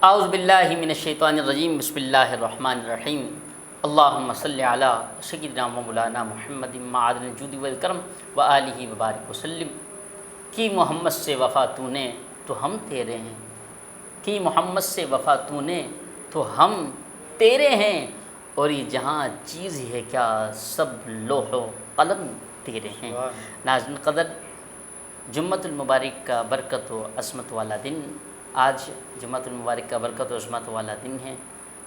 اعوذ باللہ من الشیطان الرجیم، بسم اللہ الرحمن الرحیم۔ اللہم صلی علی سیدنا و مولانا محمد معدن الجود والکرم و آلہ وبارک وسلم۔ کی محمد سے وفا تو نے تو ہم تیرے ہیں، کی محمد سے وفا تو نے تو ہم تیرے ہیں، اور یہ جہاں چیز ہے کیا سب لوح و قلم تیرے ہیں۔ ناظرین قدر، جمعۃ المبارک کا برکت و عظمت والا دن، آج جمعۃ المبارک کا برکت و عظمت والا دن ہے،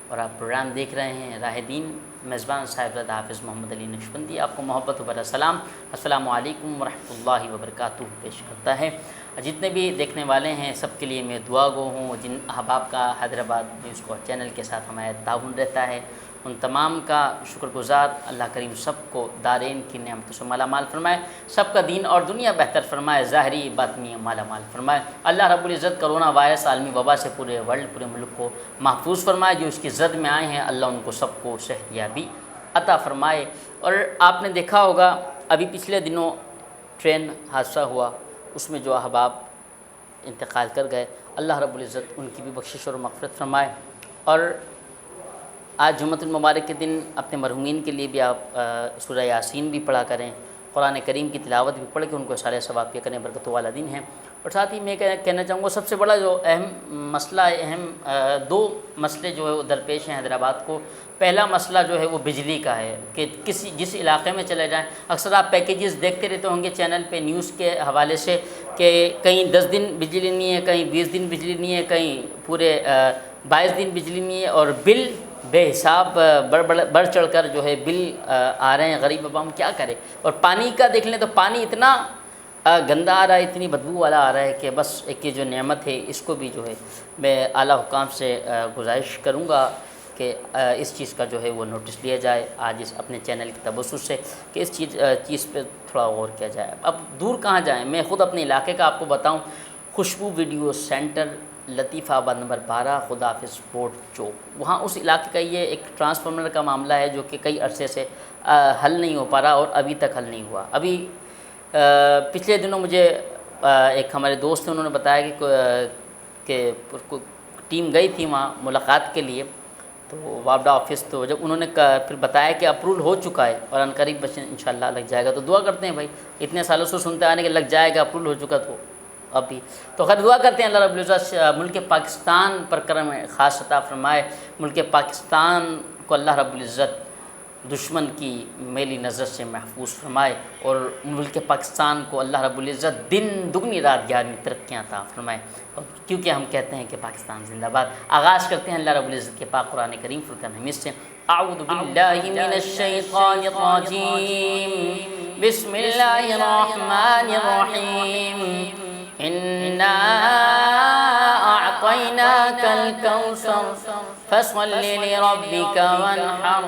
اور آپ پروگرام دیکھ رہے ہیں راہ دین۔ میزبان صاحبزادہ حافظ محمد علی نقشبندی آپ کو محبت و برا سلام، السلام علیکم ورحمۃ اللہ وبرکاتہ پیش کرتا ہے۔ جتنے بھی دیکھنے والے ہیں سب کے لیے میں دعا گو ہوں، جن احباب کا حیدرآباد نیوز کو چینل کے ساتھ ہمارا تعاون رہتا ہے، ان تمام کا شکر گزار۔ اللہ کریم سب کو دارین کی نعمتوں سے مالا مال فرمائے، سب کا دین اور دنیا بہتر فرمائے، ظاہری باطنی مالا مال فرمائے۔ اللہ رب العزت کرونا وائرس عالمی وبا سے پورے ورلڈ، پورے ملک کو محفوظ فرمائے۔ جو اس کی زد میں آئے ہیں اللہ ان کو سب کو صحت یابی عطا فرمائے۔ اور آپ نے دیکھا ہوگا ابھی پچھلے دنوں ٹرین حادثہ ہوا، اس میں جو احباب انتقال کر گئے، اللہ رب العزت ان کی بھی بخشش اور مغفرت فرمائے۔ اور آج جمعۃ المبارک کے دن اپنے مرحومین کے لیے بھی آپ سورہ یاسین بھی پڑھا کریں، قرآن کریم کی تلاوت بھی پڑھ کے ان کو سارے ثواب کیا کریں، برکت والا دن ہے۔ اور ساتھ ہی میں کہنا چاہوں گا سب سے بڑا جو اہم مسئلہ دو مسئلے جو ہے وہ درپیش ہیں حیدرآباد کو۔ پہلا مسئلہ جو ہے وہ بجلی کا ہے کہ جس علاقے میں چلے جائیں، اکثر آپ پیکیجز دیکھتے رہتے ہوں گے چینل پہ نیوز کے حوالے سے کہ کہیں 10 دن بجلی نہیں ہے، کہیں 20 دن بجلی نہیں ہے، کہیں پورے 22 دن بجلی نہیں ہے، اور بل بے حساب بڑھ چڑھ کر جو ہے بل آ رہے ہیں، غریب عوام کیا کرے۔ اور پانی کا دیکھ لیں تو پانی اتنا گندا آ رہا ہے، اتنی بدبو والا آ رہا ہے کہ بس ایک یہ جو نعمت ہے اس کو بھی جو ہے میں اعلیٰ حکام سے گزارش کروں گا کہ اس چیز کا جو ہے وہ نوٹس لیا جائے آج اس اپنے چینل کے تبسط سے، کہ اس چیز پہ تھوڑا غور کیا جائے۔ اب دور کہاں جائیں، میں خود اپنے علاقے کا آپ کو بتاؤں، خوشبو ویڈیو سینٹر، لطیف آباد نمبر 12، خداحافظ بورڈ چوک، وہاں اس علاقے کا یہ ایک ٹرانسفارمر کا معاملہ ہے جو کہ کئی عرصے سے حل نہیں ہو پا رہا، اور ابھی تک حل نہیں ہوا۔ ابھی پچھلے دنوں مجھے ایک ہمارے دوست ہیں، انہوں نے بتایا کہ ٹیم گئی تھی وہاں ملاقات کے لیے، تو وابڈا آفس، تو جب انہوں نے پھر بتایا کہ اپروول ہو چکا ہے اور عنقریب انشاءاللہ لگ جائے گا، تو دعا کرتے ہیں بھائی، اتنے سالوں سے سنتے آنے کہ لگ جائے گا، اپروول ہو چکا، تو ابھی تو خیر دعا کرتے ہیں اللہ رب العزت ملک پاکستان پر کرم خاص عطا فرمائے، ملک پاکستان کو اللہ رب العزت دشمن کی میلی نظر سے محفوظ فرمائے، اور ملک پاکستان کو اللہ رب العزت دن دگنی رات گیارہویں ترقیاں عطا فرمائے، کیونکہ ہم کہتے ہیں کہ پاکستان زندہ باد۔ آغاز کرتے ہیں اللہ رب العزت کے پاک قرآن کریم فرقان حمید سے۔ اعوذ باللہ من الشیطان الرجیم، بسم اللہ الرحمن الرحیم، انا اعطیناک الکوثر فصل لربک وانحر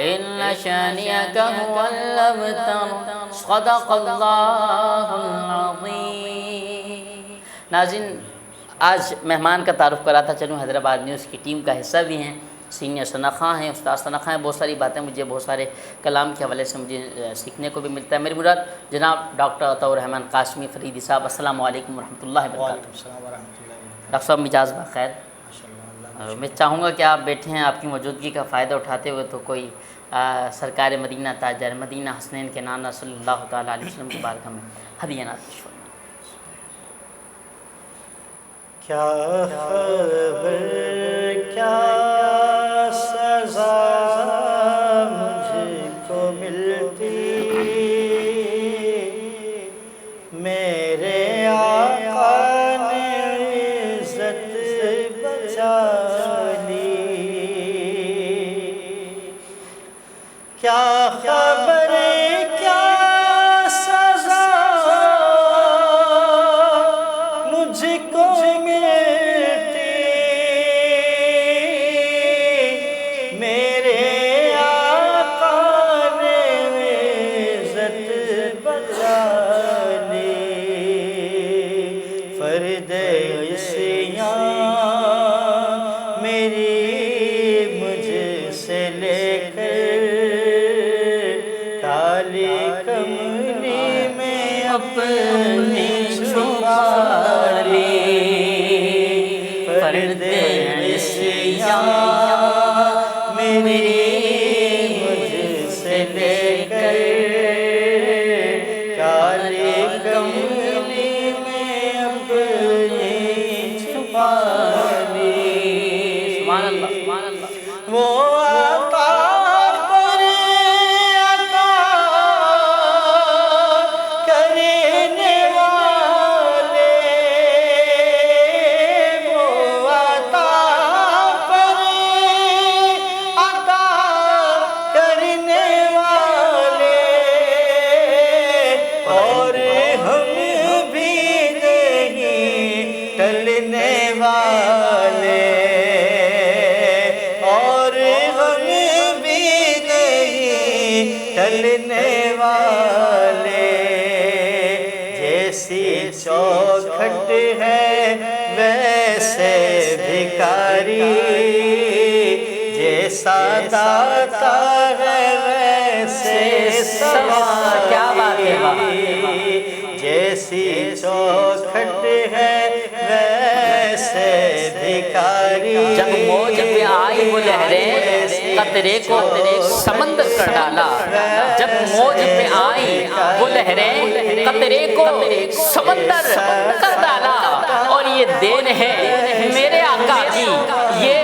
ان شانئک هو الابتر، صدق اللہ العظیم۔ ناظرین، آج مہمان کا تعارف کراتا چلوں، حیدرآباد نیوز کی ٹیم کا حصہ بھی ہیں، سینئر ثناء ہیں، استاد ثناء ہیں، بہت ساری باتیں مجھے بہت سارے کلام کے حوالے سے مجھے سیکھنے کو بھی ملتا ہے۔ میری مراد جناب ڈاکٹر عطاء الرحمن قاسمی فریدی صاحب، السلام علیکم ورحمۃ اللہ وبرکاتہ۔ ڈاکٹر صاحب مجاز بخیر؟ میں چاہوں گا کہ آپ بیٹھے ہیں، آپ کی موجودگی کا فائدہ اٹھاتے ہوئے تو کوئی سرکار مدینہ تاجدار مدینہ حسنین کے نانا صلی اللہ تعالیٰ علیہ وسلم کے بارگاہ میں ہدیہ نعت پیش فرمائیں۔ کیا خبر کیا سزا مجھ کو ملتی، میرے آقا نے عزت بچا لی، کیا خبر کیا سزا مجھ کو ملتی، میرے آقا نے عزت بچا لی، ٹلنے والے، اور غم بھی نہیں ٹلنے والے، جیسی چوکھٹ ہے ویسے بھکاری، جیسا داتا ہے ویسے سواری، کیا بات ہے، جیسی چوکھٹ ہے ویسے بھکاری۔ جب موج پہ آئی وہ لہریں قطرے کو سمندر کر ڈالا، جب موج پہ آئی وہ لہریں قطرے کو سمندر کر ڈالا، اور یہ دین ہے میرے آقا کی، یہ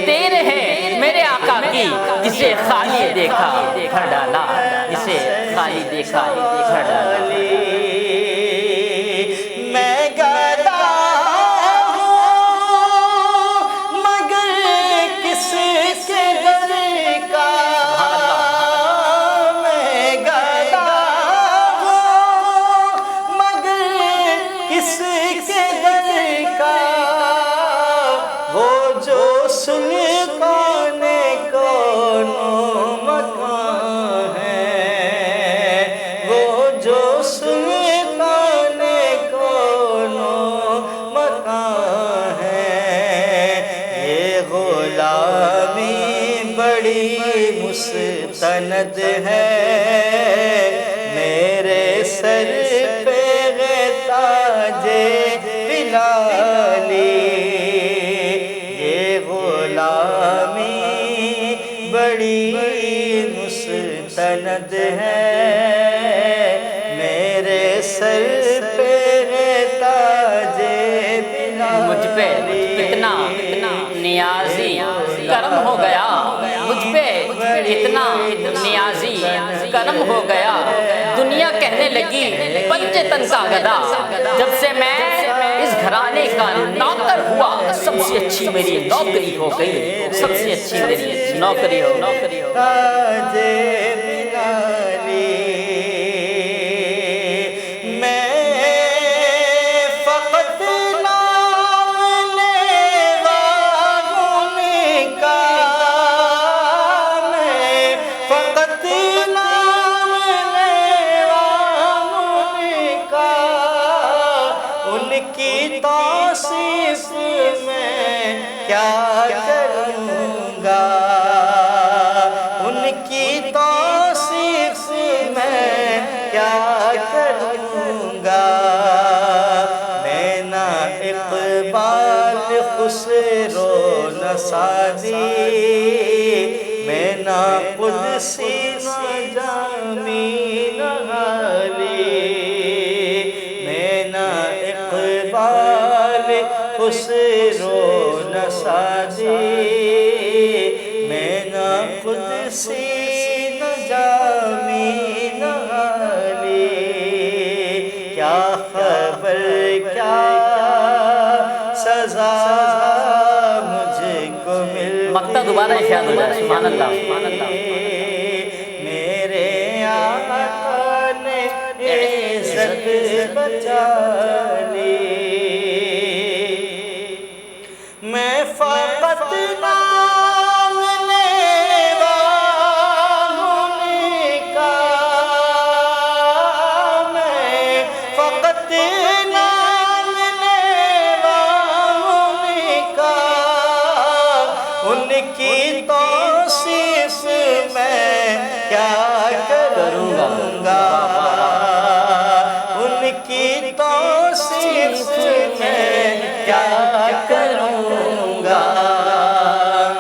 دین ہے میرے آقا کی، جسے خالی دیکھا بھر ڈالا، جسے خالی دیکھا بھر ڈالا۔ میں گدا ہوں مگر کس کے در کا، میں گدا ہوں مگر کس کے در کا، وہ جو سلطان کون مکان ہے، وہ جو سلطان کون مکان ہے، یہ غلامی بڑی مستند ہے، میرے سر پہ ہے تاج بلالی، یہ غلامی بڑی مستند ہے، میرے سر پہ ہے تاج بلالی۔ مجھ پہ کتنا نیازی کرم ہو گیا، مجھ پہ اتنا نیازی کرم ہو گیا، دنیا کہنے لگی پنج تن کا گدا، جب سے میں اس گھرانے کا نوکر ہوا سب سے اچھی میری نوکری ہو گئی، سب سے اچھی میری نوکری ہو گئی۔ تاج بلالی، میں فقط نام لیوا ہوں کا، میں فقط نام لیوا ہوں کا، ان کی توصیف میں کیا کروں گا، ان کی توصیف میں کیا کروں گا، میں نہ اقبال خسرو نہ سعدی، میں نہ قدسی نہ جامی نہ غالی، میں نہ اقبال خسرو نہ سعدی، میں نہ قدسی نہ جامی نہ غالی، کیا خبر کیا سزا مجھ کو مل مقطع دوبارہ ارشاد ہو جائے، سبحان اللہ، سبحان اللہ۔ میرے آقا نے عزت بچا لی، میں فقط نام لیوا ہوں کا، میں فقط نام لیوا ہوں کا، ان کی توصیف میں کیا کروں گا، ان کی توصیف میں کیا کروں گا،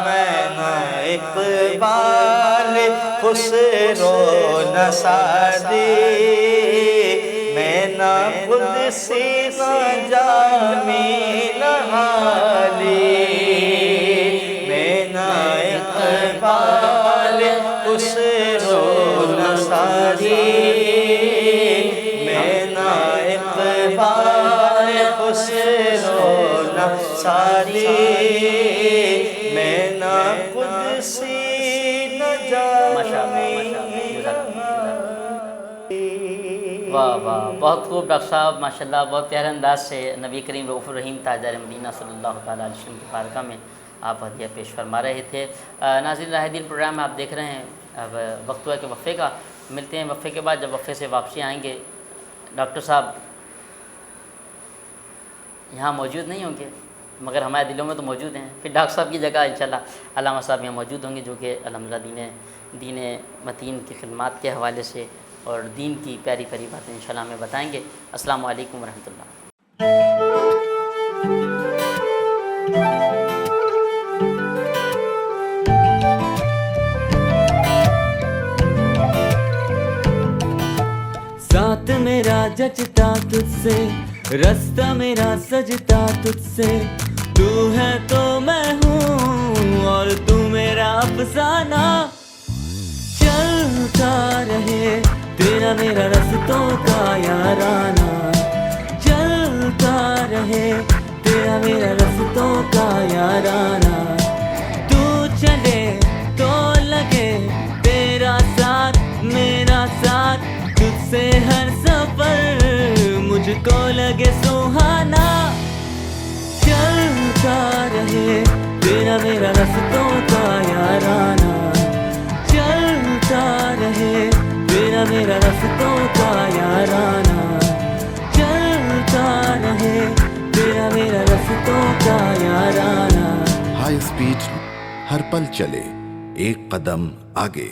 میں نہ اقبال خسرو نہ سعدی، میں نہ قدسی نہ جامی نہ حالی، میں نہ اقبال خسرو نہ سعدی، میں نہ اقبال خسرو نہ سعدی، میں نہ قدسی نہ جامی نہ حالی۔ واہ واہ، بہت خوب ڈاکٹر صاحب، ماشاءاللہ بہت پیارے انداز سے نبی کریم رؤوف الرحیم تاجدار مدینہ صلی اللہ تعالیٰ علیہ وسلم کی بارگاہ میں آپ ہدیہ پیش فرما رہے تھے۔ ناظرین راہ دین پروگرام میں آپ دیکھ رہے ہیں، اب وقت ہوا کہ وقفے کا، ملتے ہیں وقفے کے بعد۔ جب وقفے سے واپسی آئیں گے ڈاکٹر صاحب یہاں موجود نہیں ہوں گے مگر ہمارے دلوں میں تو موجود ہیں، پھر ڈاکٹر صاحب کی جگہ انشاءاللہ علامہ صاحب یہاں موجود ہوں گے، جو کہ الحمدللہ دین متین کی خدمات کے حوالے سے اور دین کی پیاری پیاری باتیں انشاءاللہ ہمیں بتائیں گے۔ السلام علیکم ورحمۃ اللہ۔ ساتھ میرا جچتا تجھ سے، رستہ میرا سجتا تجھ سے، تو ہے تو میں ہوں اور تو میرا افسانہ، چلتا رہے تیرا میرا رستوں کا یارانہ، چلتا رہے تیرا میرا رستوں کا یارانہ، تو چلے تو لگے تیرا ساتھ میرا ساتھ، تجھ سے ہر سفر مجھ کو لگے سہانا، چلتا رہے تیرا میرا رستوں کا یارانہ، چلتا رہے تیرا میرا رستوں کا یارانہ، چلتا رہے تیرا میرا رستوں کا یارانہ۔ ہائی اسپیڈ ہر پل چلے، ایک قدم آگے۔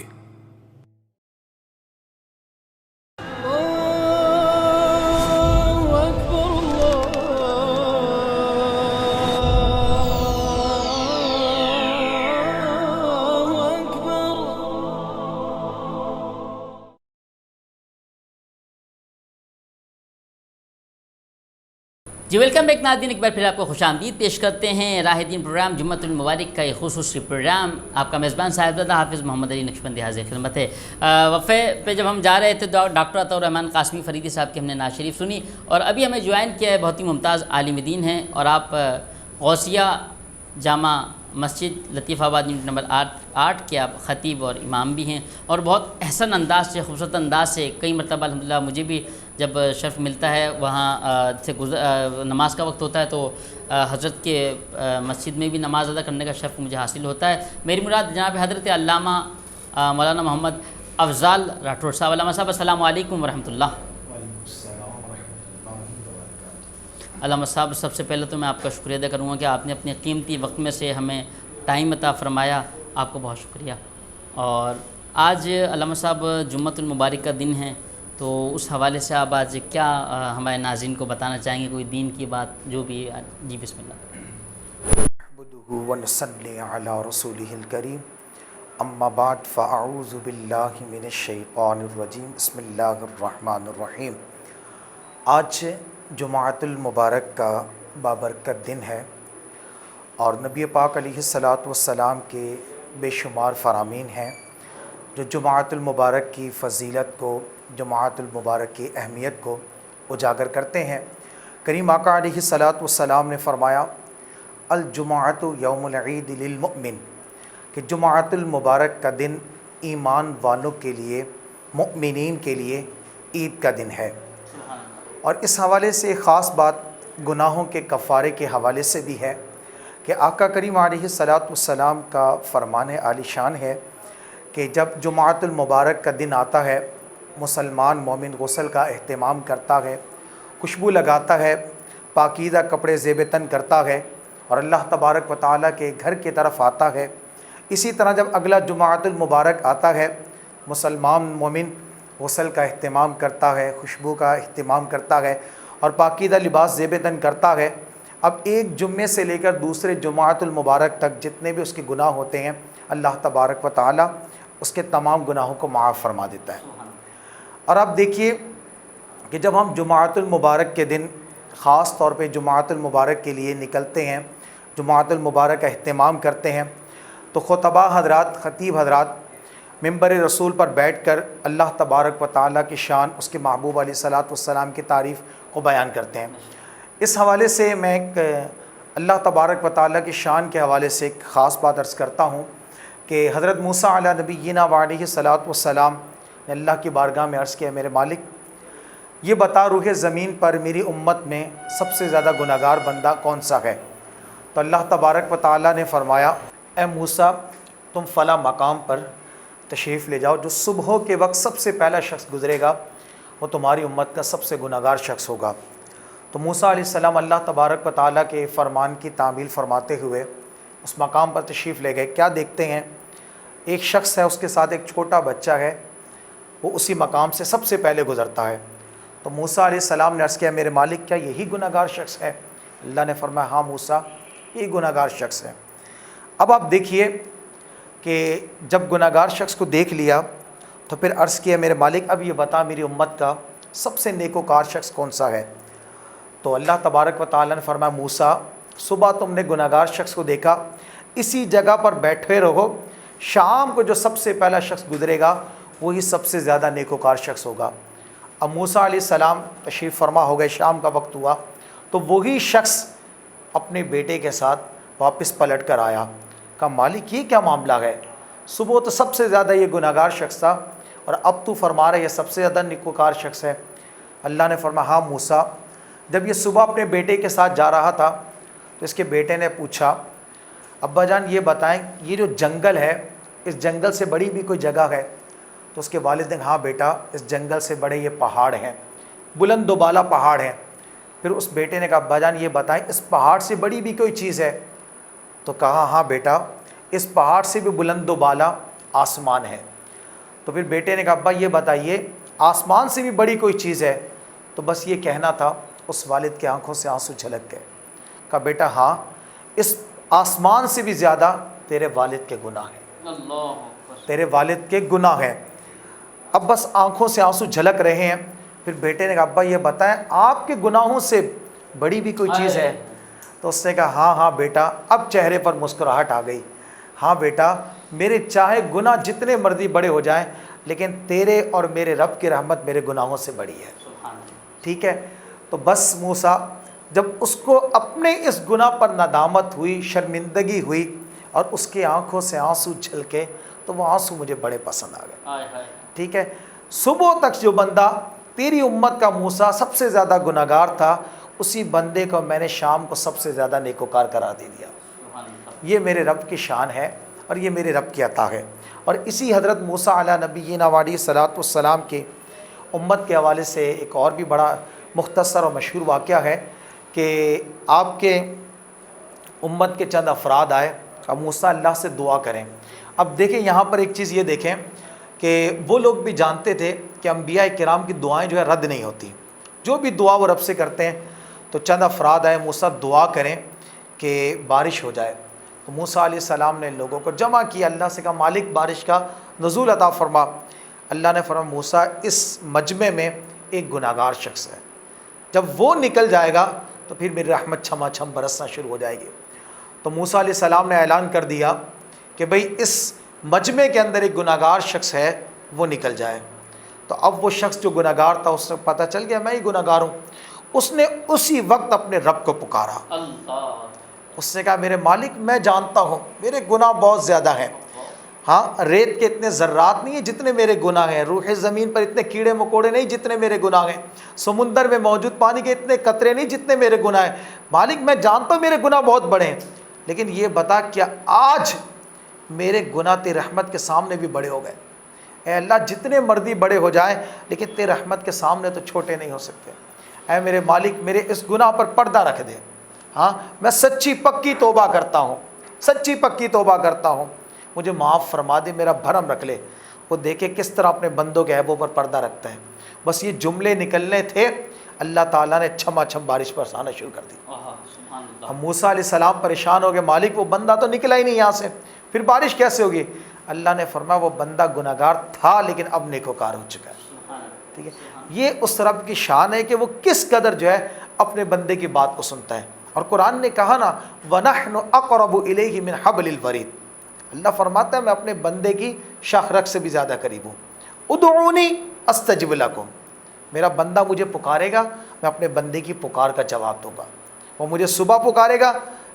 جی ویلکم بیک ناظرین، ایک بار پھر آپ کو خوش آمدید پیش کرتے ہیں راہ دین پروگرام جمعۃ المبارک کا ایک خصوصی پروگرام۔ آپ کا میزبان صاحبزادہ حافظ محمد علی نقشبندی حاضر خدمت ہے۔ وقفے پہ جب ہم جا رہے تھے ڈاکٹر عطاء الرحمن قاسمی فریدی صاحب کی ہم نے نعت شریف سنی، اور ابھی ہمیں جوائن کیا ہے بہت ہی ممتاز عالم دین ہیں، اور آپ غوثیہ جامع مسجد لطیف آباد یونٹ نمبر 8 کے آپ خطیب اور امام بھی ہیں، اور بہت احسن انداز سے، خوبصورت انداز سے کئی مرتبہ الحمدللہ مجھے بھی جب شرف ملتا ہے وہاں سے نماز کا وقت ہوتا ہے تو حضرت کے مسجد میں بھی نماز ادا کرنے کا شرف مجھے حاصل ہوتا ہے۔ میری مراد جناب حضرت علامہ مولانا محمد افضال راٹھوڑ صاحب۔ علامہ صاحب السلام علیکم ورحمۃ اللہ۔ علامہ صاحب سب سے پہلے تو میں آپ کا شکریہ ادا کروں گا کہ آپ نے اپنے قیمتی وقت میں سے ہمیں ٹائم عطا فرمایا، آپ کو بہت شکریہ۔ اور آج علامہ صاحب جمعۃ المبارک کا دن ہے، تو اس حوالے سے آپ آج کیا ہمارے ناظرین کو بتانا چاہیں گے، کوئی دین کی بات جو بھی؟ جی بسم اللہ۔ نحمدہ ونصلی علی رسولہ الکریم، اما بعد فاعوذ باللہ من الشیطان الرجیم، بسم اللہ الرحمن الرحیم۔ آج جمعۃ المبارک کا بابرکت دن ہے، اور نبی پاک علیہ الصلاۃ والسلام کے بے شمار فرامین ہیں جو جمعۃ المبارک کی فضیلت کو، جمعۃ المبارک کی اہمیت کو اجاگر کرتے ہیں۔ کریم آقا علیہ الصلاۃ والسلام نے فرمایا الجمعۃ یوم العید للمؤمن، کہ جمعۃ المبارک کا دن ایمان والوں کے لیے، مؤمنین کے لیے عید کا دن ہے۔ اور اس حوالے سے ایک خاص بات گناہوں کے کفارے کے حوالے سے بھی ہے کہ آقا کریم علیہ الصلاۃ والسلام کا فرمان عالی شان ہے کہ جب جمعۃ المبارک کا دن آتا ہے، مسلمان مومن غسل کا اہتمام کرتا ہے، خوشبو لگاتا ہے، پاکیزہ کپڑے زیب تن کرتا ہے، اور اللہ تبارک و تعالیٰ کے گھر کی طرف آتا ہے۔ اسی طرح جب اگلا جمعۃ المبارک آتا ہے، مسلمان مومن غسل کا اہتمام کرتا ہے، خوشبو کا اہتمام کرتا ہے، اور پاکیزہ لباس زیب تن کرتا ہے۔ اب ایک جمعے سے لے کر دوسرے جمعۃ المبارک تک جتنے بھی اس کے گناہ ہوتے ہیں، اللہ تبارک و تعالیٰ اس کے تمام گناہوں کو معاف فرما دیتا ہے۔ اور آپ دیکھیے کہ جب ہم جمعۃ المبارک کے دن خاص طور پہ جمعۃ المبارک کے لیے نکلتے ہیں، جمعۃ المبارک کا اہتمام کرتے ہیں، تو خطباء حضرات، خطیب حضرات ممبر رسول پر بیٹھ کر اللہ تبارک و تعالیٰ کی شان، اس کے محبوب علیہ الصلاۃ والسلام کی تعریف کو بیان کرتے ہیں۔ اس حوالے سے میں ایک اللہ تبارک و تعالیٰ کی شان کے حوالے سے ایک خاص بات عرض کرتا ہوں کہ حضرت موسیٰ علیہ نبینا وعلیہ الصلاۃ والسلام نے اللہ کی بارگاہ میں عرض کیا، میرے مالک یہ بتا روح زمین پر میری امت میں سب سے زیادہ گناہگار بندہ کون سا ہے؟ تو اللہ تبارک و تعالیٰ نے فرمایا اے موسیٰ تم فلاں مقام پر تشریف لے جاؤ، جو صبح کے وقت سب سے پہلا شخص گزرے گا وہ تمہاری امت کا سب سے گناہگار شخص ہوگا۔ تو موسیٰ علیہ السلام اللہ تبارک و تعالیٰ کے فرمان کی تعمیل فرماتے ہوئے اس مقام پر تشریف لے گئے۔ کیا دیکھتے ہیں؟ ایک شخص ہے، اس کے ساتھ ایک چھوٹا بچہ ہے، وہ اسی مقام سے سب سے پہلے گزرتا ہے۔ تو موسیٰ علیہ السلام نے عرض کیا میرے مالک کیا یہی گناہگار شخص ہے؟ اللہ نے فرمایا ہاں موسیٰ یہی گناہگار شخص ہے۔ اب آپ دیکھیے کہ جب گناہگار شخص کو دیکھ لیا تو پھر عرض کیا میرے مالک اب یہ بتا میری امت کا سب سے نیکوکار شخص کون سا ہے؟ تو اللہ تبارک و تعالیٰ نے فرمایا موسیٰ صبح تم نے گناہگار شخص کو دیکھا، اسی جگہ پر بیٹھے رہو، شام کو جو سب سے پہلا شخص گزرے گا وہی سب سے زیادہ نیکوکار شخص ہوگا۔ اب موسیٰ علیہ السلام تشریف فرما ہو گئے، شام کا وقت ہوا تو وہی شخص اپنے بیٹے کے ساتھ واپس پلٹ کر آیا، کہا مالک یہ کیا معاملہ ہے؟ صبح تو سب سے زیادہ یہ گناہگار شخص تھا اور اب تو فرما رہے یہ سب سے زیادہ نیکوکار شخص ہے۔ اللہ نے فرمایا ہاں موسیٰ جب یہ صبح اپنے بیٹے کے ساتھ جا رہا تھا تو اس کے بیٹے نے پوچھا ابا جان یہ بتائیں یہ جو جنگل ہے اس جنگل سے بڑی بھی کوئی جگہ ہے؟ تو اس کے والد نے ہاں بیٹا اس جنگل سے بڑے یہ پہاڑ ہیں، بلند و بالا پہاڑ ہیں۔ پھر اس بیٹے نے کہا ابا جان یہ بتائیں اس پہاڑ سے بڑی بھی کوئی چیز ہے؟ تو کہا ہاں بیٹا اس پہاڑ سے بھی بلند و بالا آسمان ہے۔ تو پھر بیٹے نے کہا ابا یہ بتائیے آسمان سے بھی بڑی کوئی چیز ہے؟ تو بس یہ کہنا تھا اس والد کی آنکھوں سے آنسو جھلک گئے۔ کہا بیٹا ہاں اس آسمان سے بھی زیادہ تیرے والد کے گناہ ہیں، تیرے والد کے گناہ ہیں۔ اب بس آنکھوں سے آنسو جھلک رہے ہیں۔ پھر بیٹے نے کہا ابا یہ بتائیں آپ کے گناہوں سے بڑی بھی کوئی چیز ہے؟ تو اس نے کہا ہاں بیٹا، اب چہرے پر مسکراہٹ آ گئی، ہاں بیٹا میرے چاہے گناہ جتنے مرضی بڑے ہو جائیں لیکن تیرے اور میرے رب کی رحمت میرے گناہوں سے بڑی ہے۔ ٹھیک ہے، تو بس موسیٰ جب اس کو اپنے اس گناہ پر ندامت ہوئی، شرمندگی ہوئی اور اس کی آنکھوں سے آنسو چھلکے تو وہ آنسو مجھے بڑے پسند آ گئے۔ ٹھیک ہے، صبح تک جو بندہ تیری امت کا موسیٰ سب سے زیادہ گناہگار تھا اسی بندے کو میں نے شام کو سب سے زیادہ نیکوکار قرار دے دیا۔ یہ میرے رب کی شان ہے اور یہ میرے رب کی عطا ہے۔ اور اسی حضرت موسیٰ علیہ نبینا علیہ الصلاۃ والسلام کی امت کے حوالے سے ایک اور بھی بڑا مختصر اور مشہور واقعہ ہے کہ آپ کے امت کے چند افراد آئے، اب موسیٰ اللہ سے دعا کریں۔ اب دیکھیں یہاں پر ایک چیز یہ دیکھیں کہ وہ لوگ بھی جانتے تھے کہ انبیاء کرام کی دعائیں جو ہے رد نہیں ہوتی، جو بھی دعا وہ رب سے کرتے ہیں۔ تو چند افراد آئے موسیٰ دعا کریں کہ بارش ہو جائے۔ تو موسیٰ علیہ السلام نے لوگوں کو جمع کیا، اللہ سے کہا مالک بارش کا نزول عطا فرما۔ اللہ نے فرمایا موسیٰ اس مجمع میں ایک گناہگار شخص ہے، جب وہ نکل جائے گا تو پھر میری رحمت چھما چھم برسنا شروع ہو جائے گی۔ تو موسیٰ علیہ السلام نے اعلان کر دیا کہ بھئی اس مجمع کے اندر ایک گناہگار شخص ہے وہ نکل جائے۔ تو اب وہ شخص جو گناہگار تھا اس سے پتہ چل گیا میں ہی گناہگار ہوں، اس نے اسی وقت اپنے رب کو پکارا۔ اس نے کہا میرے مالک میں جانتا ہوں میرے گناہ بہت زیادہ ہیں، ہاں ریت کے اتنے ذرات نہیں ہیں جتنے میرے گناہ ہیں، روح زمین پر اتنے کیڑے مکوڑے نہیں جتنے میرے گناہ ہیں، سمندر میں موجود پانی کے اتنے قطرے نہیں جتنے میرے گناہ ہیں۔ مالک میں جانتا ہوں میرے گناہ بہت بڑے ہیں، لیکن یہ بتا کیا آج میرے گناہ تیری رحمت کے سامنے بھی بڑے ہو گئے؟ اے اللہ جتنے مرضی بڑے ہو جائیں لیکن تیری رحمت کے سامنے تو چھوٹے نہیں ہو سکتے۔ اے میرے مالک میرے اس گناہ پر پردہ رکھ دے، ہاں میں سچی پکی توبہ کرتا ہوں، سچی پکی توبہ کرتا ہوں، مجھے معاف فرما دے، میرا بھرم رکھ لے۔ وہ دیکھے کس طرح اپنے بندوں کے عیبوں پر پردہ رکھتا ہے۔ بس یہ جملے نکلنے تھے اللہ تعالیٰ نے چھما چھم بارش برسانا شروع کر دی۔ ہم موسیٰ علیہ السلام پریشان ہو گئے، مالک وہ بندہ تو نکلا ہی نہیں یہاں سے، پھر بارش کیسے ہوگی؟ اللہ نے فرمایا وہ بندہ گناہگار تھا لیکن اب نیکوکار ہو چکا ہے۔ ٹھیک ہے، یہ اس رب کی شان ہے کہ وہ کس قدر جو ہے اپنے بندے کی بات کو سنتا ہے۔ اور قرآن نے کہا نا وَنَحْنُ أَقْرَبُ إِلَيْهِ مِنْ حَبْلِ الْوَرِيدِ، اللہ فرماتا ہے میں اپنے بندے کی شاخ رگ سے بھی زیادہ قریب ہوں۔ ادعونی استجب لکم، میرا بندہ مجھے پکارے گا میں اپنے بندے کی پکار کا جواب دوں گا۔ وہ مجھے صبح پکارے گا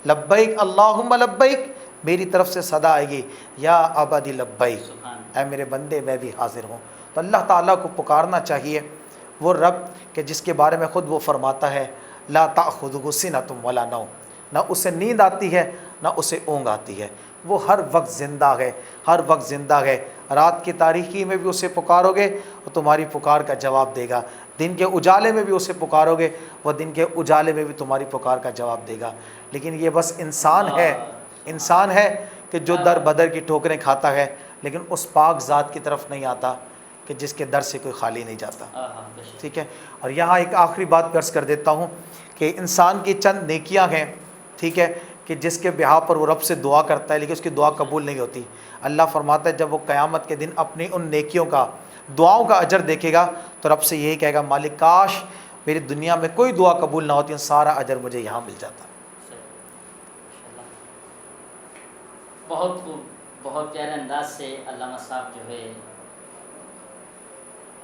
لبیک اللہم لبیک، میری طرف سے صدا آئے گی یا عبادی لبیک، اے میرے بندے میں بھی حاضر ہوں۔ تو اللہ تعالیٰ کو پکارنا چاہیے وہ رب کہ جس کے بارے میں خود وہ فرماتا ہے لا تأخذہ سنۃ ولا نوم، نہ اسے نیند آتی ہے نہ اسے اونگ آتی ہے، وہ ہر وقت زندہ ہے، ہر وقت زندہ ہے۔ رات کی تاریکی میں بھی اسے پکارو گے وہ تمہاری پکار کا جواب دے گا، دن کے اجالے میں بھی اسے پکارو گے وہ دن کے اجالے میں بھی تمہاری پکار کا جواب دے گا۔ لیکن یہ بس انسان ہے کہ جو در بدر کی ٹھوکریں کھاتا ہے، لیکن اس پاک ذات کی طرف نہیں آتا کہ جس کے در سے کوئی خالی نہیں جاتا۔ ٹھیک ہے، اور یہاں ایک آخری بات عرض کر دیتا ہوں کہ انسان کی چند نیکیاں ہیں، ٹھیک ہے، کہ جس کے بہا پر وہ رب سے دعا کرتا ہے لیکن اس کی دعا قبول نہیں ہوتی۔ اللہ فرماتا ہے جب وہ قیامت کے دن اپنی ان نیکیوں کا، دعاؤں کا اجر دیکھے گا تو رب سے یہی کہے گا مالک کاش میری دنیا میں کوئی دعا قبول نہ ہوتی، سارا اجر مجھے یہاں مل جاتا۔ بہت خوب، بہت پیارے انداز سے علامہ صاحب جو ہے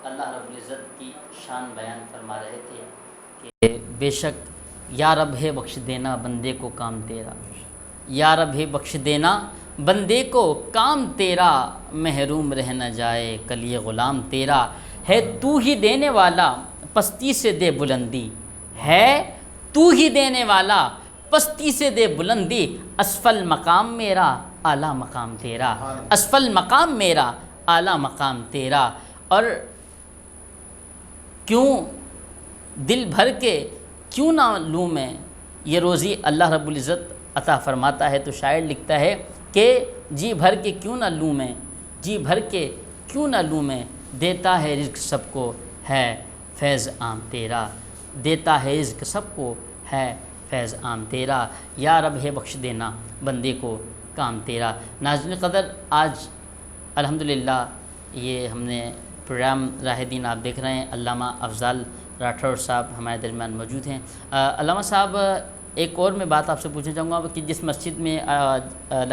اللہ رب العزت کی شان بیان فرما رہے تھے کہ بے شک یا رب ہے بخش دینا بندے کو کام تیرا، یا رب ہے بخش دینا بندے کو کام تیرا، محروم رہ نہ جائے کل یہ غلام تیرا، ہے تو ہی دینے والا پستی سے دے بلندی، ہے تو ہی دینے والا پستی سے دے بلندی، اسفل مقام میرا اعلیٰ مقام تیرا، اسفل مقام میرا اعلیٰ مقام تیرا۔ اور کیوں دل بھر کے کیوں نہ لوں میں، یہ روزی اللہ رب العزت عطا فرماتا ہے، تو شاعر لکھتا ہے کہ جی بھر کے کیوں نہ لوں میں، جی بھر کے کیوں نہ لوں میں، دیتا ہے رزق سب کو ہے فیض عام تیرا، دیتا ہے رزق سب کو ہے فیض عام تیرا، یا رب ہے بخش دینا بندے کو کام تیرا۔ ناظرین قدر، آج الحمدللہ یہ ہم نے پروگرام راہ دین آپ دیکھ رہے ہیں، علامہ افضال راٹھور صاحب ہمارے درمیان موجود ہیں۔ علامہ صاحب، ایک اور میں بات آپ سے پوچھنا چاہوں گا کہ جس مسجد میں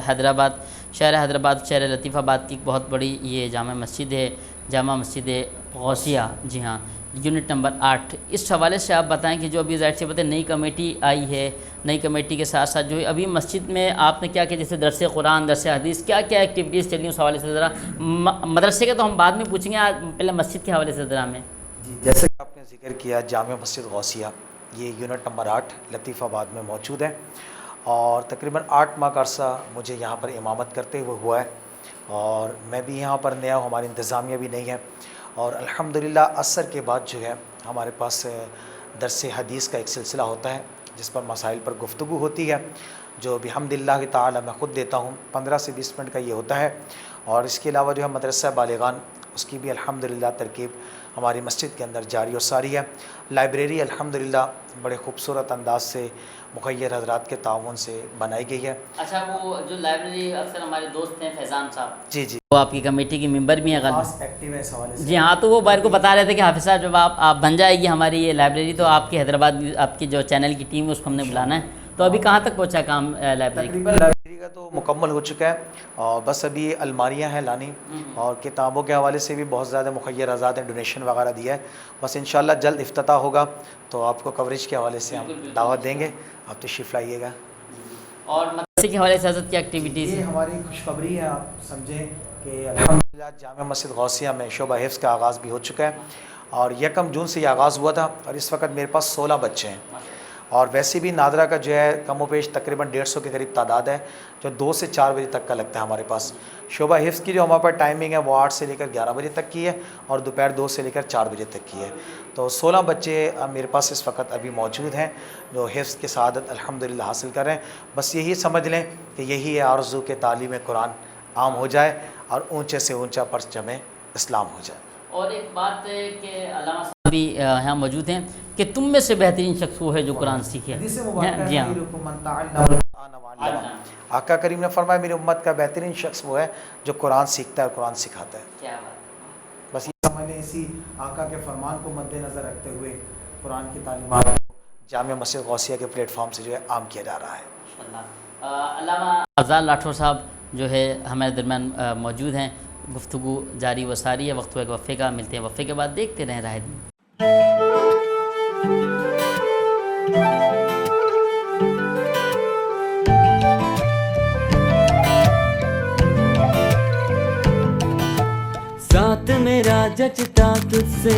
حیدرآباد، شہر حیدرآباد، شہر لطیف آباد کی ایک بہت بڑی یہ جامع مسجد ہے، جامع مسجد غوثیہ، جی ہاں، یونٹ نمبر 8، اس حوالے سے آپ بتائیں کہ جو ابھی ظاہر سی بات ہے نئی کمیٹی آئی ہے، نئی کمیٹی کے ساتھ ساتھ جو ہے ابھی مسجد میں آپ نے کیا کیا، جیسے درس قرآن، درس حدیث، کیا کیا ایکٹیویٹیز چلی ہیں، اس حوالے سے ذرا مدرسے کے تو ہم بعد میں پوچھیں گے، پہلے مسجد کے حوالے سے ذرا ہمیں۔ جی، جیسے کہ آپ نے ذکر کیا جامع مسجد غوثیہ، یہ یونٹ نمبر 8 لطیف آباد میں موجود ہے، اور تقریباً 8 ماہ کا عرصہ مجھے یہاں پر امامت کرتے ہوئے ہوا ہے، اور میں بھی یہاں پر نیا ہوں، ہماری انتظامیہ بھی نہیں ہے، اور الحمدللہ عصر کے بعد جو ہے ہمارے پاس درس حدیث کا ایک سلسلہ ہوتا ہے جس پر مسائل پر گفتگو ہوتی ہے، جو بحمدللہ تعالی میں خود دیتا ہوں، 15 سے 20 منٹ کا یہ ہوتا ہے، اور اس کے علاوہ جو ہے مدرسہ بالغان، اس کی بھی الحمدللہ ترکیب ہماری مسجد کے اندر جاری و ساری ہے۔ لائبریری الحمدللہ بڑے خوبصورت انداز سے مخیر حضرات کے تعاون سے بنائی گئی ہے۔ اچھا، وہ جو لائبریری اکثر ہمارے دوست ہیں فیضان صاحب، جی جی، وہ آپ کی کمیٹی کی ممبر بھی ہیں، خاص ایکٹیو ہے اس حوالے سے۔ جی ہاں، تو وہ باہر کو بتا رہے تھے کہ حافظ صاحب جب آپ بن جائے گی ہماری یہ لائبریری تو آپ کی حیدرآباد آپ کی جو چینل کی ٹیم ہے اس کو ہم نے بلانا ہے، تو ابھی کہاں تک پہنچا کام لائبریری؟ تقریباً لائبریری کا تو مکمل ہو چکا ہے، اور بس ابھی الماریاں ہیں لانی، اور کتابوں کے حوالے سے بھی بہت زیادہ مخیر آزاد ہیں، ڈونیشن وغیرہ دیا ہے، بس انشاءاللہ جلد افتتاح ہوگا تو آپ کو کوریج کے حوالے سے ہم دعوت دیں گے، آپ تشریف لائیے گا۔ اور مدرسے کے حوالے سے حضرت کی ایکٹیویٹیز؟ یہ ہماری خوشخبری ہے، آپ سمجھیں کہ الحمدللہ جامع مسجد غوثیہ میں شعبہ حفظ کا آغاز بھی ہو چکا ہے، اور 1 جون سے یہ آغاز ہوا تھا، اور اس وقت میرے پاس 16 بچے ہیں، اور ویسے بھی نادرہ کا جو ہے کم و بیش تقریباً 150 کے قریب تعداد ہے، جو 2 سے 4 بجے تک کا لگتا ہے ہمارے پاس۔ شعبہ حفظ کی جو ہمارے پاس ٹائمنگ ہے وہ 8 سے لے کر 11 بجے تک کی ہے، اور دوپہر 2 سے لے کر 4 بجے تک کی ہے، تو 16 بچے میرے پاس اس وقت ابھی موجود ہیں جو حفظ کی سعادت الحمدللہ حاصل کر رہے ہیں۔ بس یہی سمجھ لیں کہ یہی ہے آرزو کہ تعلیم قرآن عام ہو جائے اور اونچے سے اونچا پرچم اسلام ہو جائے۔ اور ایک بات ہے کہ علامہ صاحب بھی یہاں موجود ہیں کہ تم میں سے بہترین شخص وہ ہے جو قرآن سیکھے۔ جی ہاں، آقا کریم نے فرمایا میری امت کا بہترین شخص وہ ہے جو قرآن سیکھتا ہے اور قرآن سکھاتا ہے۔ کیا بات، بس یہ سمجھ لیں اسی آقا کے فرمان کو مد نظر رکھتے ہوئے قرآن کی تعلیمات کو جامع مسجد غوثیہ کے پلیٹ فارم سے جو ہے عام کیا جا رہا ہے۔ علامہ افضال راٹھور صاحب جو ہے ہمارے درمیان موجود ہیں، گفتگو جاری و ساری ہے، وقت ایک وقفے کا، ملتے ہیں وقفے کے بعد، دیکھتے رہیں راہ دین۔ ساتھ میرا جچتا تجھ سے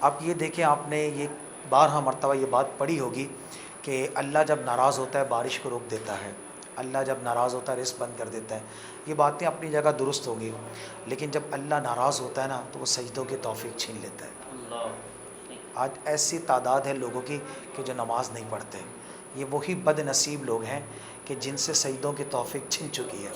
آپ یہ دیکھیں، آپ نے یہ بارہا مرتبہ یہ بات پڑھی ہوگی کہ اللہ جب ناراض ہوتا ہے بارش کو روک دیتا ہے، اللہ جب ناراض ہوتا ہے رزق بند کر دیتا ہے. یہ باتیں اپنی جگہ درست ہوں گی، لیکن جب اللہ ناراض ہوتا ہے نا تو وہ سجدوں کی توفیق چھین لیتا ہے. آج ایسی تعداد ہے لوگوں کی کہ جو نماز نہیں پڑھتے. یہ وہی بد نصیب لوگ ہیں کہ جن سے سجدوں کی توفیق چھن چکی ہے.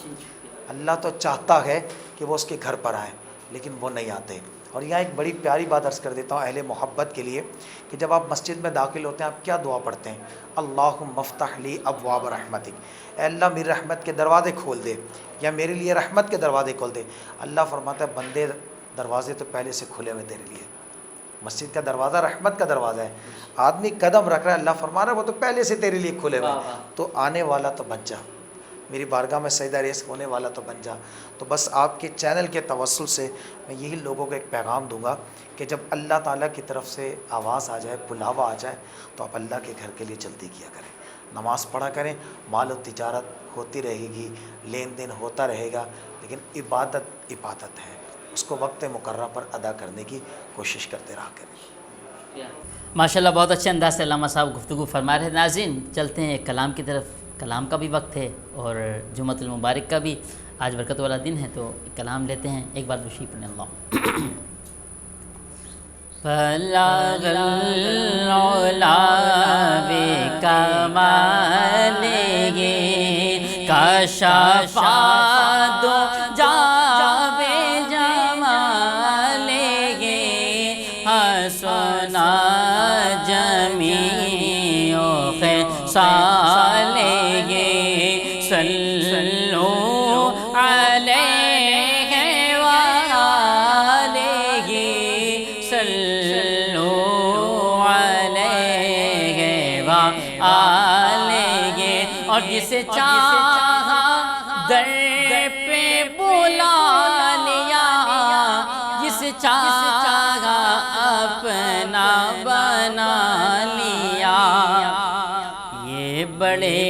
اللہ تو چاہتا ہے کہ وہ اس کے گھر پر آئیں، لیکن وہ نہیں آتے. اور یہاں ایک بڑی پیاری بات عرض کر دیتا ہوں اہل محبت کے لیے کہ جب آپ مسجد میں داخل ہوتے ہیں آپ کیا دعا پڑھتے ہیں؟ اللہم افتح لی ابواب رحمتک، اے اللہ میری رحمت کے دروازے کھول دے، یا میرے لیے رحمت کے دروازے کھول دے. اللہ فرماتا ہے بندے دروازے تو پہلے سے کھلے ہوئے تیرے لیے. مسجد کا دروازہ رحمت کا دروازہ ہے. آدمی قدم رکھ رہا ہے، اللہ فرما رہا ہے وہ تو پہلے سے تیرے لیے کھلے ہوئے، تو آنے والا تو بن جا، میری بارگاہ میں سجدہ ریز ہونے والا تو بن جا. تو بس آپ کے چینل کے توسل سے میں یہی لوگوں کو ایک پیغام دوں گا کہ جب اللہ تعالیٰ کی طرف سے آواز آ جائے، بلاوا آ جائے، تو آپ اللہ کے گھر کے لیے جلدی کیا کریں، نماز پڑھا کریں. مال و تجارت ہوتی رہے گی، لین دین ہوتا رہے گا، لیکن عبادت عبادت ہے، اس کو وقت مقررہ پر ادا کرنے کی کوشش کرتے رہا کریں. ماشاءاللہ بہت اچھے انداز سے علامہ صاحب گفتگو فرما رہے ہیں. ناظرین چلتے ہیں کلام کی طرف. کلام کا بھی وقت ہے اور جمعۃ المبارک کا بھی آج برکت والا دن ہے، تو کلام لیتے ہیں. ایک بار دوشی پڑھیں. اللہ بلغ العلا بکمالہ کشف دجا بجمالہ حسنا جمیع خصالہ صلو علیہ وآلہ صلو علیہ وآلہ. اور جسے چاہا در پہ بلا لیا، جسے چاہا اپنا بنا لیا. یہ بڑے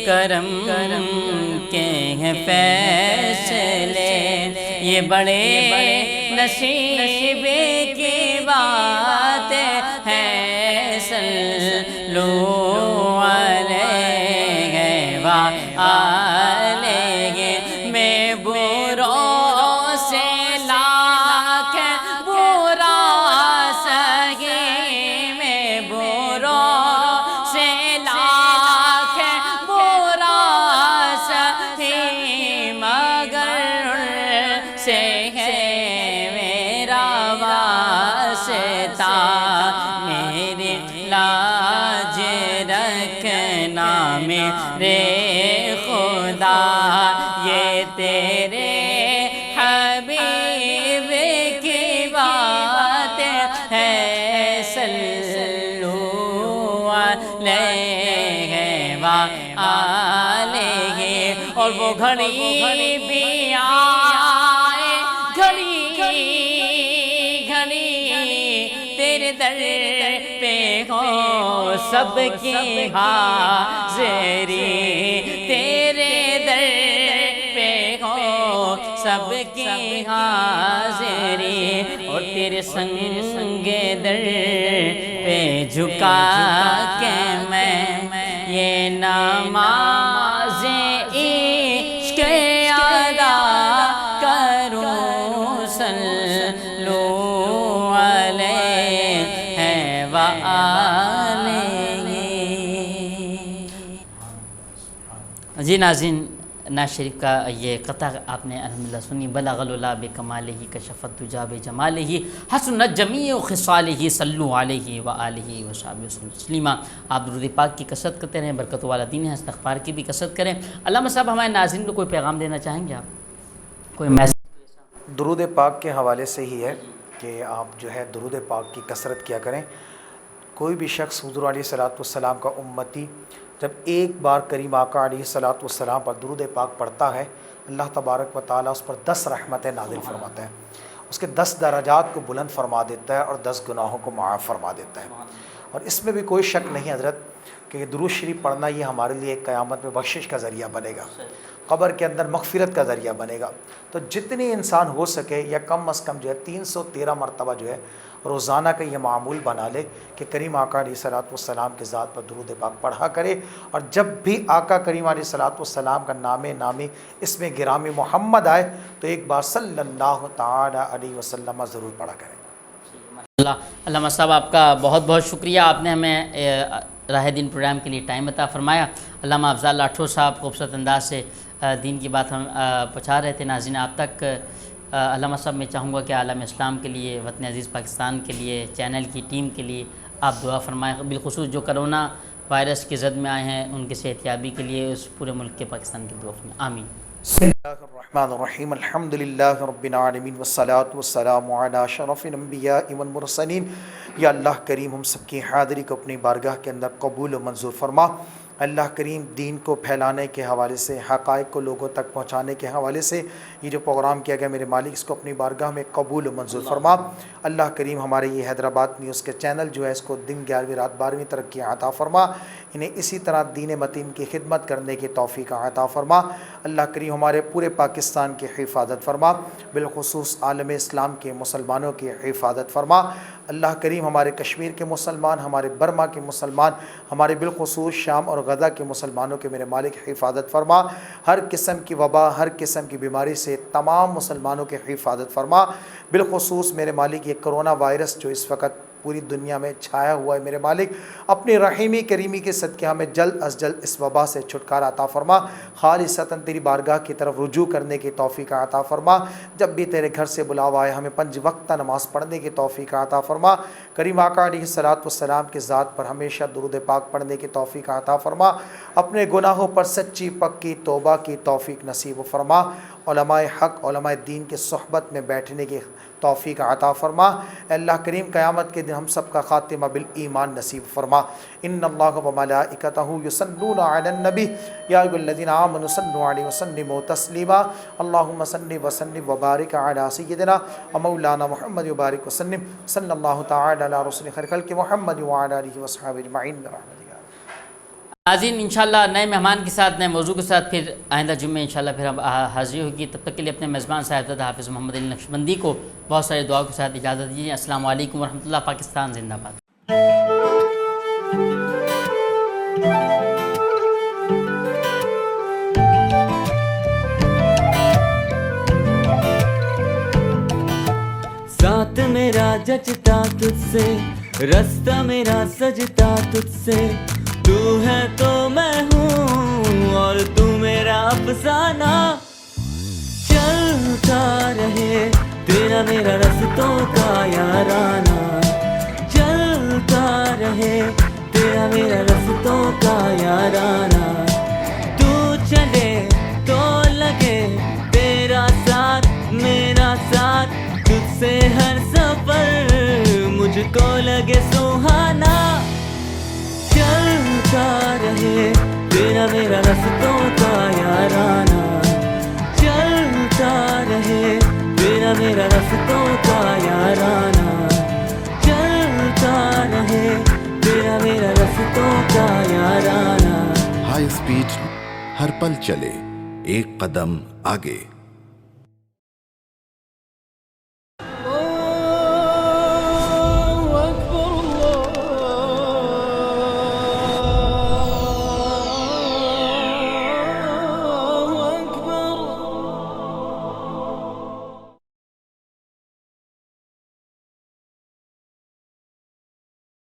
کرم کے ہیں فیصلے، یہ بڑے نصیب کی بات ہے. صلو علیہ وآلہ. میں بروں سے لاکھ برا سہی، میں بروں سے لاکھ برا سہی، مگر سے ہے میرا واسطہ. میری لاج رکھنا میرے خدا، یہ تیرے حبیب کی بات ہے. صلو علیہ وآلہ. اور وہ گھڑی بھی آئے، گھڑی تیرے در پہ ہو سب کی حاضری، تیرے در پہ ہو سب کی حاضری. اور تیرے سنگ در پہ جھکا کے میں یہ نماز عشق ادا کروں. صلو علیہ وآلہ. جی ناظرین، ناز شریف کا یہ قطع آپ نے الحمدللہ سنی. بلغ العلا بکمالہ کشف الدجا بجمالہ حسنت جمیع خصالہ صلو علیہ وآلہ وصحبہ وسلم تسلیما. آپ درود پاک کی کثرت کرتے رہیں، برکت والا دین ہے. استغفار کی بھی کثرت کریں. علامہ صاحب ہمارے ناظرین کو کوئی پیغام دینا چاہیں گے آپ؟ کوئی میسج؟ درود پاک کے حوالے سے ہی ہے کہ آپ جو ہے درود پاک کی کثرت کیا کریں. کوئی بھی شخص حضور علیہ السلام کا امتی جب ایک بار کریم آقا علیہ السلام پر درود پاک پڑھتا ہے، اللہ تبارک و تعالیٰ اس پر 10 رحمتیں نازل فرماتا ہے، اس کے 10 درجات کو بلند فرما دیتا ہے اور 10 گناہوں کو معاف فرما دیتا ہے. اور اس میں بھی کوئی شک نہیں حضرت کہ یہ درود شریف پڑھنا یہ ہمارے لیے قیامت میں بخشش کا ذریعہ بنے گا، قبر کے اندر مغفرت کا ذریعہ بنے گا۔ تو جتنے انسان ہو سکے یا کم از کم جو ہے 313 مرتبہ جو ہے روزانہ کا یہ معمول بنا لے کہ کریم آقا علیہ الصلوۃ والسلام کے ذات پر درود پاک پڑھا کرے، اور جب بھی آقا کریم علیہ الصلوۃ والسلام کا نامی اس میں گرامی محمد آئے تو ایک بار صلی اللہ تعالی علیہ وسلم ضرور پڑھا کریں۔ علامہ صاحب آپ کا بہت بہت شکریہ، آپ نے ہمیں راہ دین پروگرام کے لیے ٹائم عطا فرمایا۔ علامہ افضال راٹھور صاحب خوبصورت انداز سے دین کی بات ہم پہنچا رہے تھے ناظرین آپ تک۔ علامہ صاحب میں چاہوں گا کہ عالم اسلام کے لیے، وطن عزیز پاکستان کے لیے، چینل کی ٹیم کے لیے آپ دعا فرمائیں، بالخصوص جو کرونا وائرس کی زد میں آئے ہیں ان کی صحت یابی کے لیے، اس پورے ملک کے پاکستان کی دعا فرمائیں، آمین۔ بسم اللہ الرحمن الرحیم، الحمدللہ رب العالمین والصلاة والسلام علی اشرف الانبیاء والمرسلین۔ یا اللہ کریم ہم سب کی حاضری کو اپنی بارگاہ کے اندر قبول و منظور فرما۔ اللہ کریم دین کو پھیلانے کے حوالے سے، حقائق کو لوگوں تک پہنچانے کے حوالے سے یہ جو پروگرام کیا گیا میرے مالک اس کو اپنی بارگاہ میں قبول و منظور فرما۔ اللہ کریم ہمارے یہ حیدرآباد نیوز کے چینل جو ہے اس کو دن 11ویں رات 12ویں ترقی عطا فرما، انہیں اسی طرح دین متین کی خدمت کرنے کی توفیق عطا فرما۔ اللہ کریم ہمارے پورے پاکستان کی حفاظت فرما، بالخصوص عالم اسلام کے مسلمانوں کی حفاظت فرما۔ اللہ کریم ہمارے کشمیر کے مسلمان، ہمارے برما کے مسلمان، ہمارے بالخصوص شام اور غزہ کے مسلمانوں کے میرے مالک حفاظت فرما۔ ہر قسم کی وبا، ہر قسم کی بیماری سے تمام مسلمانوں کی حفاظت فرما۔ بالخصوص میرے مالک یہ کرونا وائرس جو اس وقت پوری دنیا میں چھایا ہوا ہے میرے مالک، اپنی رحیمی کریمی کے صدقے ہمیں جلد از جلد اس وبا سے چھٹکارا عطا فرما، خالصتاً تیری بارگاہ کی طرف رجوع کرنے کی توفیق عطا فرما۔ جب بھی تیرے گھر سے بلاوا آئے ہمیں 5 وقتہ نماز پڑھنے کی توفیق عطا فرما۔ کریم آقا علیہ الصلوۃ والسلام کے ذات پر ہمیشہ درود پاک پڑھنے کی توفیق عطا فرما۔ اپنے گناہوں پر سچی پکی توبہ کی توفیق نصیب فرما۔ علماء حق، علماء دین کے صحبت میں بیٹھنے کی توفیق عطا فرما۔ اے اللہ کریم قیامت کے دن ہم سب کا خاتمہ بالایمان نصیب فرما۔ ان اللہ وملائکتہ یصلون علی النبی یا ایھا الذین آمنوا صلوا علیہ وسلموا تسلیما۔ اللہم صل وسلم وبارک علی سیدنا و مولانا محمد وبارک وسلم۔ صلی اللہ تعالی علی رسول خیر خلق محمد وعلی آلہ وصحبہ اجمعین برحمتک۔ ناظرین انشاءاللہ نئے مہمان کے ساتھ، نئے موضوع کے ساتھ پھر آئندہ جمعے انشاءاللہ پھر حاضری ہوگی۔ تب تک کے لیے اپنے میزبان صاحبزادہ حافظ محمد علی نقشبندی کو بہت سارے دعاؤں کے ساتھ اجازت دیجیے۔ السلام علیکم ورحمۃ اللہ۔ پاکستان زندہ باد۔ ساتھ میرا جچتا تجھ سے، رستہ میرا سجتا تجھ سے، تو ہے تو میں ہوں اور تو میرا افسانہ، چلتا رہے تیرا میرا رستوں کا یارانہ، چلتا رہے تیرا میرا رستوں کا یارانہ، تو چلے تو لگے تیرا ساتھ میرا ساتھ، تجھ سے ہر سفر مجھ کو لگے سہانا، چلتا رہے تیرا میرا رستوں کا یارانہ، چلتا رہے تیرا میرا رستوں کا یارانہ، چلتا رہے تیرا میرا رستوں کا یارانہ۔ ہائی اسپیڈ ہر پل چلے ایک قدم آگے۔